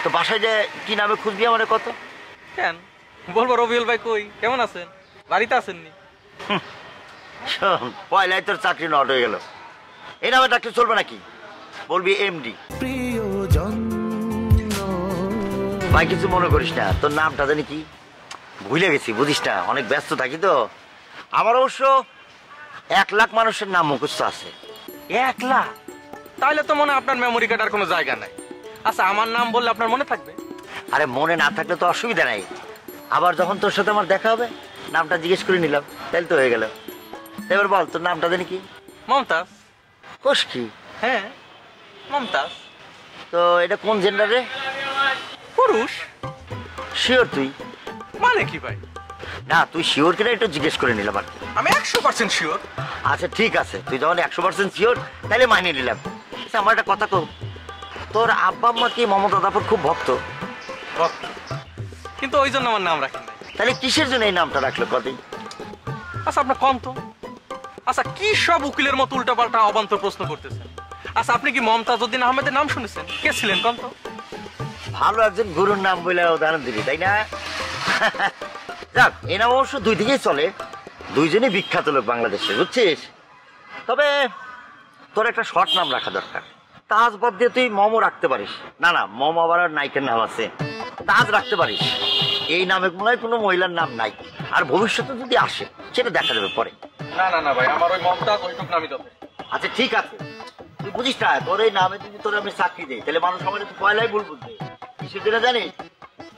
তো বাসায় যে কি নামে খুঁজবি আমার কত? কেন বলবো রবিউল ভাই কই কেমন আছেন, বাড়িতে আছেননি? শোন, পয়লাই তোর চাকরি নট হয়ে গেল, এই নামে ডাকলে চলবে নাকি? বলবি এমডি। ভাই কিছু মনে করিস না, তোর নামটা জানি কি ভুলে গেছি বুঝিস না, অনেক ব্যস্ত থাকি তো। আমার অবশ্য 1 লাখ মানুষের নাম মুখস্থ আছে। 1 লাখ? তাহলে তো মনে আপনার মেমোরি কার্ড আর কোনো জায়গা নাই। আচ্ছা আমার নাম বললে আপনার মনে থাকবে? আরে মনে না থাকলে তো অসুবিধা নাই, আবার যখন তোর সাথে আমার দেখা হবে নামটা জিজ্ঞেস করে নিলাম, তাহলে তো হয়ে গেল। এবার বল তোর নামটা জানি কি? মমতাজ। কোষ কি? হ্যাঁ মমতাজ। তো এটা কোন জেন্ডারে? পুরুষ। শিওর তুই? মানে কি ভাই? না তুই শিওর কিনা একটু জিজ্ঞেস করে নিলাম আর কি। আমি 100% শিওর। আচ্ছা ঠিক আছে, তুই যখন 100% শিওর তাহলে মানিয়ে নিলাম। আচ্ছা আমার একটা কথা কও, তোর আব্বা আম্মা কি মমতা দাপুর খুব ভক্ত? কিন্তু ওই জন্য আমার নাম রাখেন নাই। তাহলে কিসের জন্য এই নামটা রাখলো কদিন? আচ্ছা আপনার কম তো। আচ্ছা কি সব উকিলের মতো উল্টাপাল্টা অবান্তর প্রশ্ন করতেছেন? আচ্ছা আপনি কি মমতাজউদ্দিন আহমেদের নাম শুনেছেন? কে ছিলেন কম তো? ভালো একজন গুরুর নাম বলে উদাহরণ দিবি তাই না? যাক এই নাম অবশ্য দুই দিকেই চলে, দুইজনই বিখ্যাত লোক বাংলাদেশে বুঝছিস। তবে তোর একটা শর্ট নাম রাখা দরকার। তাজ বাদ দিয়ে তুই মমও রাখতে পারিস। না না, মম আবার নায়িকার নাম আছে, তাজ রাখতে পারিস। এই নামে মনে হয় কোনো মহিলার নাম নাই, আর ভবিষ্যতে যদি আসে সেটা দেখা যাবে পরে। না না না ভাই, আমার ওই মমতাজ ওইটুক নামই তো। আচ্ছা ঠিক আছে, তুই বুঝিস না, তোর এই নামে যদি তোর আমি চাকরি দিই তাহলে মানুষ আমার একটু পয়লাই ভুল বুঝবে। কিসের জন্য জানিস?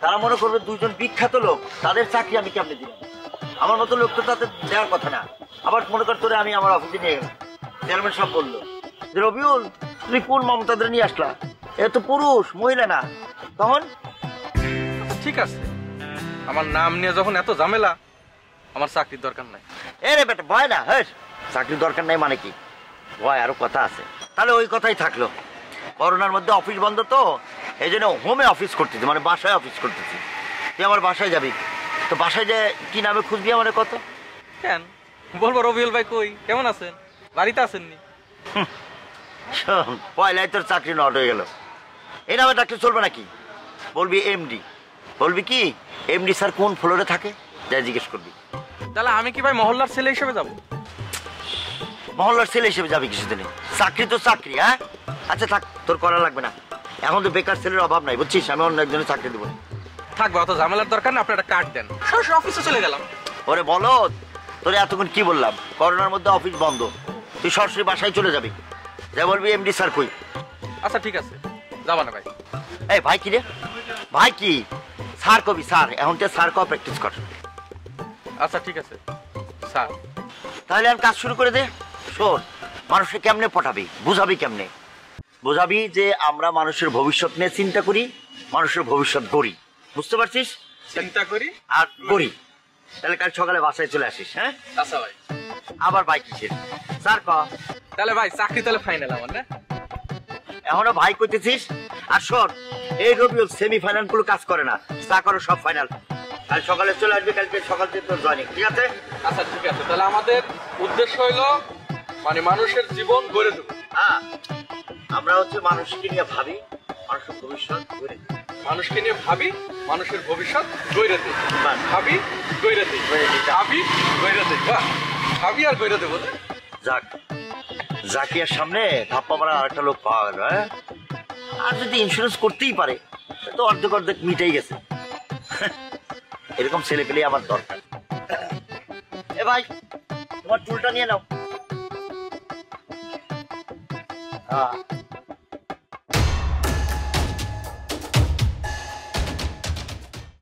তারা মনে করবে দুইজন বিখ্যাত লোক, তাদের চাকরি আমি কেমনে দিলাম। আমার মতো লোক তো তাদের দেওয়ার কথা না। আবার মনে কর তোরে আমি আমার অফিসে নিয়ে গেলাম, চেয়ারম্যান সব বললো যে রবিউল তুমি কোন মমতাদের নিয়ে আসলা, এ তো পুরুষ মহিলা না, তখন ঠিক আছে আমার নাম নিয়ে যখন এত ঝামেলা, আমার চাকরির দরকার নাই। এ রে বেটা ভয় না, হ্যাঁ চাকরির দরকার নাই মানে কি? ভয় আরো কথা আছে। তাহলে ওই কথাই থাকলো, করোনার মধ্যে অফিস বন্ধ তো, এই জন্য হোমে অফিস করতেছি, মানে বাসায় অফিস করতেছি। তুই আমার বাসায় যাবি, তো বাসায় যে কি নামে খুঁজবি আমার কত? কেন বলবো রবিউল ভাই কই কেমন আছেন, বাড়িতে আছেননি? শোন, পয়লাই তোর চাকরি নট হয়ে গেল, এই নামে ডাকলে চলবে নাকি? বলবি এমডি। বলবি কি এমডি স্যার কোন ফ্লোরে থাকে যাই জিজ্ঞেস করবি। তাহলে আমি কি ভাই মহল্লার ছেলে হিসেবে যাবো? মহল্লার ছেলে হিসেবে যাবি কিছুদিনে, চাকরি তো চাকরি। হ্যাঁ আচ্ছা থাক, তোর করা লাগবে না, এখন তো বেকার ছেলের অভাব নাই বুঝছিস, আমি অন্য একজনের চাকরি দেবো। থাকবে, অত ঝামেলার দরকার না, আপনি একটা কার্ড দেন, সরাসরি অফিসে চলে গেলাম। ওরে বলো, তোর এতক্ষণ কি বললাম? করোনার মধ্যে অফিস বন্ধ, তুই সরাসরি বাসায় চলে যাবি, যা বলবি এমডি স্যার কই। আচ্ছা ঠিক আছে, যাবা না ভাই? এই ভাই কি রে? ভাই কি স্যার কবি? স্যার এখন তো স্যার ক প্র্যাকটিস কর। আচ্ছা ঠিক আছে স্যার। তাহলে আর কাজ শুরু করে দে। শোন, মানুষকে কেমনে পটাবি, বুঝাবি কেমনে? বোঝাবি যে আমরা মানুষের ভবিষ্যৎ নিয়ে চিন্তা করি, মানুষের ভবিষ্যৎ গড়ি, বুঝতে পারছিস? চিন্তা করি আর গড়ি। তাহলে কাল সকালে বাসায় চলে আসিস। হ্যাঁ আচ্ছা ভাই। আবার ভাই কিসের? স্যার ক। তাহলে ভাই চাকরি তাহলে ফাইনাল আমার না? এখনো ভাই কইতেছিস? আর শোন, এই রবিউল সেমিফাইনাল গুলো কাজ করে না, চা করো সব ফাইনাল। কাল সকালে চলে আসবি, কালকে সকাল থেকে তোর জয়েনিং, ঠিক আছে? আচ্ছা ঠিক আছে, তাহলে আমাদের উদ্দেশ্য হইলো মানে মানুষের জীবন গড়ে দেবো। হ্যাঁ, আমরা হচ্ছে মানুষকে নিয়ে ভাবি, মানুষের ভবিষ্যৎ গড়ে দিই। মানুষকে নিয়ে ভাবি, মানুষের ভবিষ্যৎ গড়ে দিই। ভাবি গড়ে দিই, ভাবি গড়ে দিই। বাহ, ভাবি আর গড়ে দেবো। যাক, জাকিয়ার সামনে ধাপ্পা মারা আরেকটা লোক পাওয়া গেল। হ্যাঁ, আর যদি ইন্স্যুরেন্স করতেই পারে তো অর্ধেক অর্ধেক মিটেই গেছে। এরকম ছেলে পেলে আমার দরকার। এ ভাই, তোমার চুলটা নিয়ে নাও। হ্যাঁ